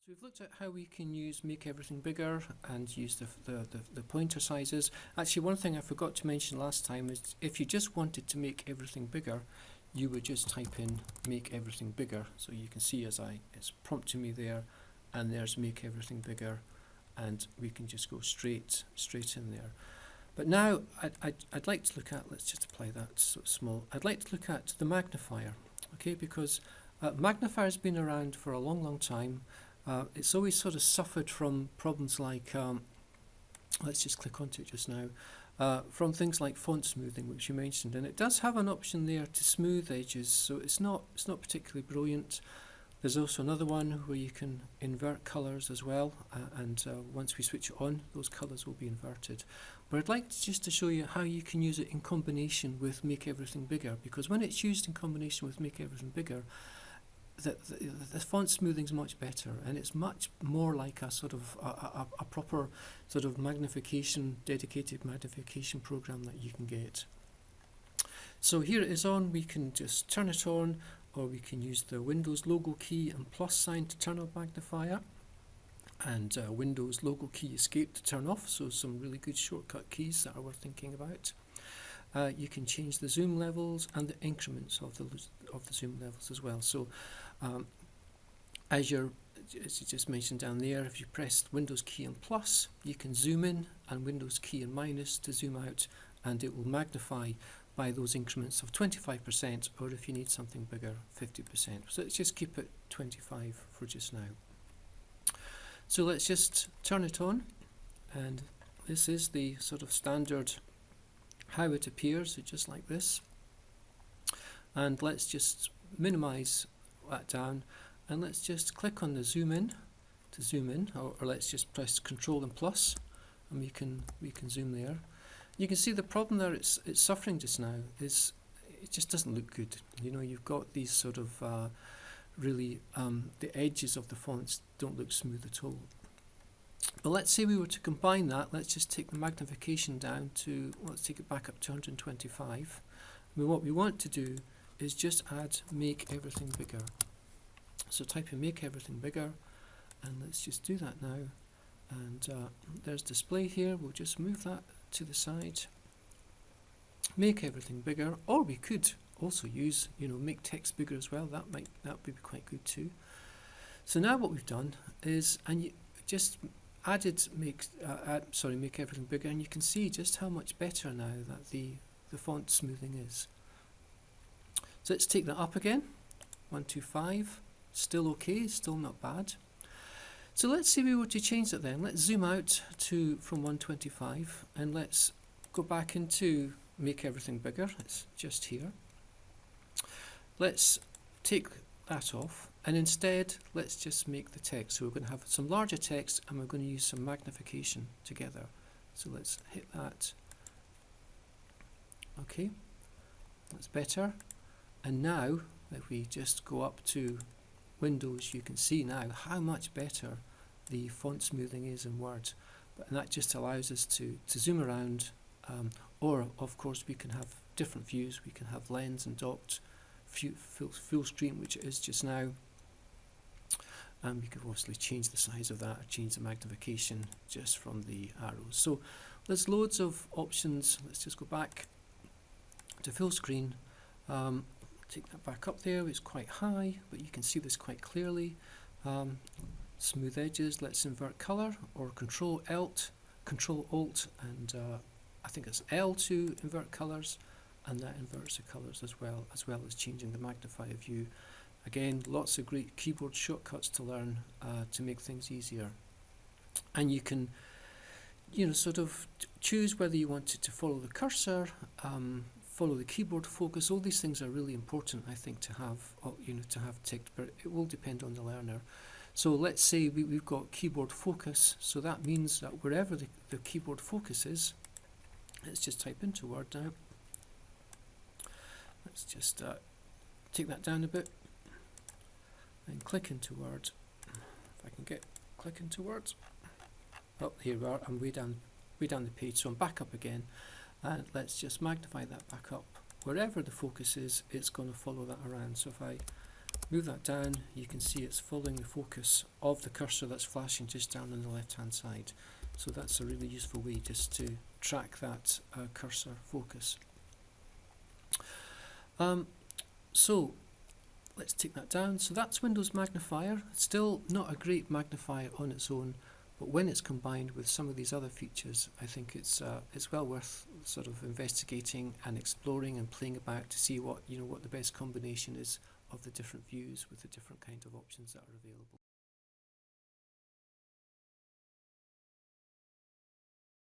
So we've looked at how we can make everything bigger and use the pointer sizes. Actually, one thing I forgot to mention last time is if you just wanted to make everything bigger, you would just type in make everything bigger. So you can see it's prompting me there, and there's make everything bigger, and we can just go straight in there. But now I'd like to look at, let's just apply that so small, I'd like to look at the magnifier, okay, because magnifier has been around for a long time. It's always sort of suffered from problems like, let's just click onto it just now, from things like font smoothing, which you mentioned, and it does have an option there to smooth edges, so it's not particularly brilliant. There's also another one where you can invert colours as well, and once we switch it on, those colours will be inverted. But I'd like just to show you how you can use it in combination with Make Everything Bigger, because when it's used in combination with Make Everything Bigger, the font smoothing is much better, and it's much more like a sort of a proper sort of dedicated magnification program that you can get. So here it is on. We can just turn it on, or we can use the Windows logo key and plus sign to turn off magnifier, and Windows logo key escape to turn off. So some really good shortcut keys that are worth thinking about. You can change the zoom levels and the increments of the zoom levels as well. So as you just mentioned down there, if you press Windows key and plus, you can zoom in, and Windows key and minus to zoom out, and it will magnify by those increments of 25%, or if you need something bigger, 50%. So let's just keep it 25 for just now. So let's just turn it on, and this is the sort of standard how it appears, so just like this. And let's just minimize that down, and let's just click on the zoom in to zoom in, or let's just press Control and plus, and we can zoom there. You can see the problem there it's suffering just now is it just doesn't look good. You know, you've got these sort of really the edges of the fonts don't look smooth at all. But let's say we were to combine that. Let's just take the magnification down to, let's take it back up to 125. What we want to do is just add make everything bigger. So type in make everything bigger, and let's just do that now. And there's display here. We'll just move that to the side. Make everything bigger, or we could also use, make text bigger as well. That would be quite good too. So now what we've done is, and you just added make everything bigger, and you can see just how much better now that the font smoothing is. So let's take that up again. 125, still okay, still not bad. So let's see if we were to change that then. Let's zoom out from 125, and let's go back into make everything bigger. It's just here. Let's take that off, and instead let's just make the text. So we're going to have some larger text, and we're going to use some magnification together. So let's hit that. Okay, that's better. And now if we just go up to Windows, you can see now how much better the font smoothing is in Word. And that just allows us to zoom around, or of course we can have different views. We can have lens and docked, full screen, which it is just now. And we could obviously change the size of that, or change the magnification just from the arrows. So there's loads of options. Let's just go back to full screen. Take that back up there. It's quite high, but you can see this quite clearly. Smooth edges. Let's invert color, or Control Alt, and I think it's L to invert colors, and that inverts the colors as well as changing the magnifier view. Again, lots of great keyboard shortcuts to learn to make things easier. And you can, sort of choose whether you wanted to follow the cursor, follow the keyboard focus. All these things are really important, I think, to have, to have ticked, but it will depend on the learner. So let's say we've got keyboard focus, so that means that wherever the keyboard focus is, let's just type into Word now. Let's just take that down a bit and click into Word. If I can click into Word. Oh, here we are. I'm way down the page, so I'm back up again. And let's just magnify that back up. Wherever the focus is, it's going to follow that around. So if I Move that down, you can see it's following the focus of the cursor that's flashing just down on the left hand side. So that's a really useful way just to track that cursor focus. So let's take that down. So that's Windows Magnifier. Still not a great magnifier on its own, but when it's combined with some of these other features, I think it's well worth sort of investigating and exploring and playing about to see what the best combination is of the different views with the different kind of options that are available.